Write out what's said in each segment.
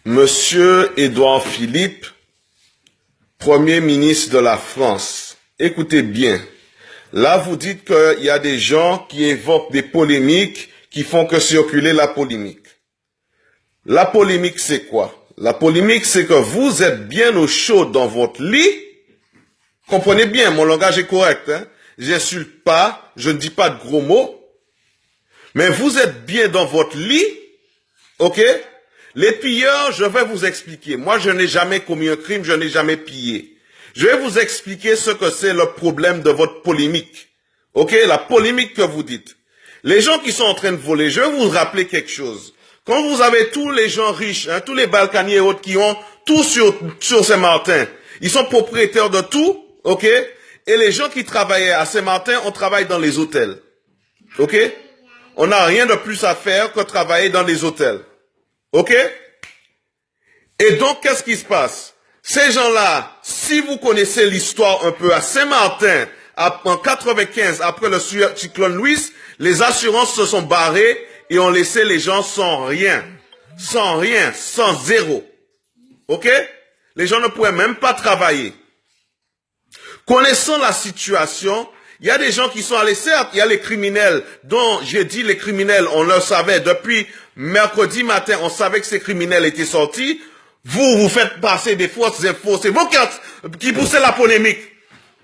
Monsieur Édouard Philippe, Premier ministre de la France, écoutez bien. Là, vous dites qu'il y a des gens qui évoquent des polémiques qui font que circuler la polémique. La polémique, c'est quoi? La polémique, c'est que vous êtes bien au chaud dans votre lit. Comprenez bien, mon langage est correct. Hein? J'insulte pas, je ne dis pas de gros mots. Mais vous êtes bien dans votre lit, ok? Les pilleurs, je vais vous expliquer. Moi, je n'ai jamais commis un crime, je n'ai jamais pillé. Je vais vous expliquer ce que c'est le problème de votre polémique. Ok? La polémique que vous dites. Les gens qui sont en train de voler, je vais vous rappeler quelque chose. Quand vous avez tous les gens riches, hein, tous les Balkaniers et autres qui ont tout sur Saint-Martin, ils sont propriétaires de tout, ok? Et les gens qui travaillaient à Saint-Martin, on travaille dans les hôtels. Ok? On n'a rien de plus à faire que travailler dans les hôtels. Ok? Et donc, qu'est-ce qui se passe? Ces gens-là, si vous connaissez l'histoire un peu à Saint-Martin, en 95, après le cyclone Louis, les assurances se sont barrées et ont laissé les gens sans rien. Sans rien, sans zéro. Ok? Les gens ne pouvaient même pas travailler. Connaissant la situation, il y a des gens qui sont allés, certes, il y a les criminels, dont j'ai dit les criminels, on le savait, depuis mercredi matin, on savait que ces criminels étaient sortis. Vous faites passer des fausses infos, c'est vous qui poussez la polémique.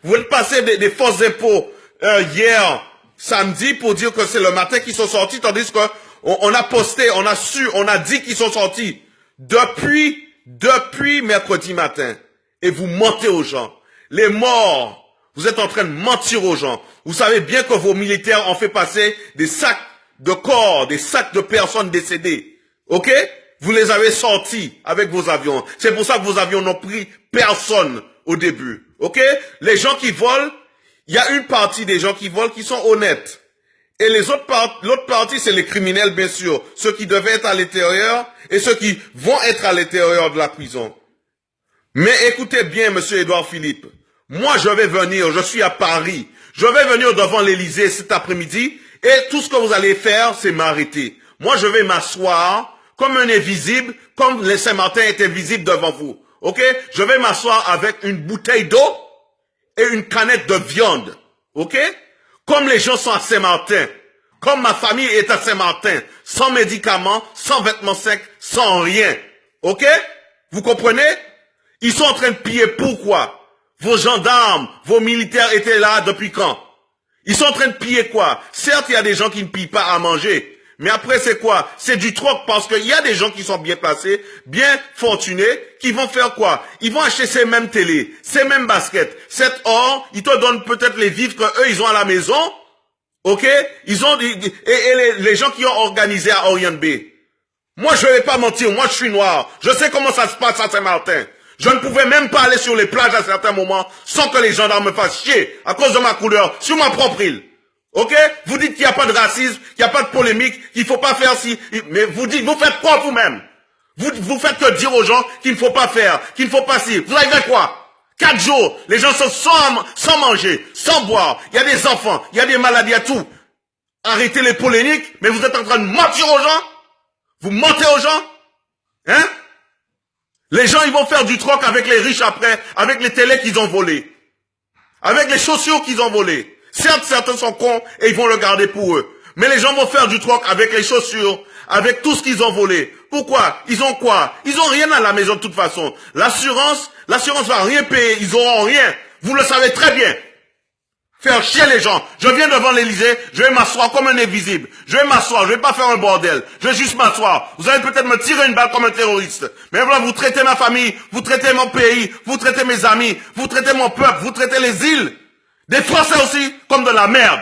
Vous faites passer des fausses infos hier, samedi, pour dire que c'est le matin qu'ils sont sortis, tandis que on a posté, on a su, on a dit qu'ils sont sortis depuis mercredi matin. Et vous mentez aux gens. Les morts, vous êtes en train de mentir aux gens. Vous savez bien que vos militaires ont fait passer des sacs de corps, des sacs de personnes décédées. Ok? Vous les avez sortis avec vos avions. C'est pour ça que vos avions n'ont pris personne au début. Ok? Les gens qui volent, il y a une partie des gens qui volent qui sont honnêtes. Et l'autre partie, c'est les criminels, bien sûr. Ceux qui devaient être à l'intérieur et ceux qui vont être à l'intérieur de la prison. Mais écoutez bien, monsieur Édouard Philippe. Moi, je vais venir, je suis à Paris. Je vais venir devant l'Élysée cet après-midi et tout ce que vous allez faire, c'est m'arrêter. Moi, je vais m'asseoir comme un invisible, comme les Saint-Martin étaient visibles devant vous. Ok? Je vais m'asseoir avec une bouteille d'eau et une canette de viande. Ok? Comme les gens sont à Saint-Martin. Comme ma famille est à Saint-Martin. Sans médicaments, sans vêtements secs, sans rien. Ok? Vous comprenez? Ils sont en train de piller. Pourquoi? Vos gendarmes, vos militaires étaient là depuis quand? Ils sont en train de piller quoi? Certes, il y a des gens qui ne pillent pas à manger. Mais après, c'est quoi? C'est du troc parce qu'il y a des gens qui sont bien placés, bien fortunés, qui vont faire quoi? Ils vont acheter ces mêmes télés, ces mêmes baskets, cet or, ils te donnent peut-être les vivres qu'eux, ils ont à la maison. Ok? Ils ont, les gens qui ont organisé à Orient B. Moi, je ne vais pas mentir. Moi, je suis noir. Je sais comment ça se passe à Saint-Martin. Je ne pouvais même pas aller sur les plages à certains moments sans que les gendarmes me fassent chier à cause de ma couleur sur ma propre île. Ok? Vous dites qu'il n'y a pas de racisme, qu'il n'y a pas de polémique, qu'il ne faut pas faire ci. Mais vous dites, vous faites quoi vous-même? Vous faites que dire aux gens qu'il ne faut pas faire, qu'il ne faut pas ci. Vous avez fait quoi? 4 jours, les gens sont sans manger, sans boire. Il y a des enfants, il y a des maladies, il y a tout. Arrêtez les polémiques, mais vous êtes en train de mentir aux gens? Vous mentez aux gens? Hein? Les gens, ils vont faire du troc avec les riches après, avec les télés qu'ils ont volés. Avec les chaussures qu'ils ont volées. Certes, certains sont cons et ils vont le garder pour eux. Mais les gens vont faire du troc avec les chaussures, avec tout ce qu'ils ont volé. Pourquoi? Ils ont quoi? Ils ont rien à la maison de toute façon. L'assurance va rien payer. Ils auront rien. Vous le savez très bien. Faire chier les gens. Je viens devant l'Élysée, je vais m'asseoir comme un invisible. Je vais m'asseoir, je vais pas faire un bordel. Je vais juste m'asseoir. Vous allez peut-être me tirer une balle comme un terroriste. Mais voilà, vous traitez ma famille, vous traitez mon pays, vous traitez mes amis, vous traitez mon peuple, vous traitez les îles. Des Français aussi, comme de la merde.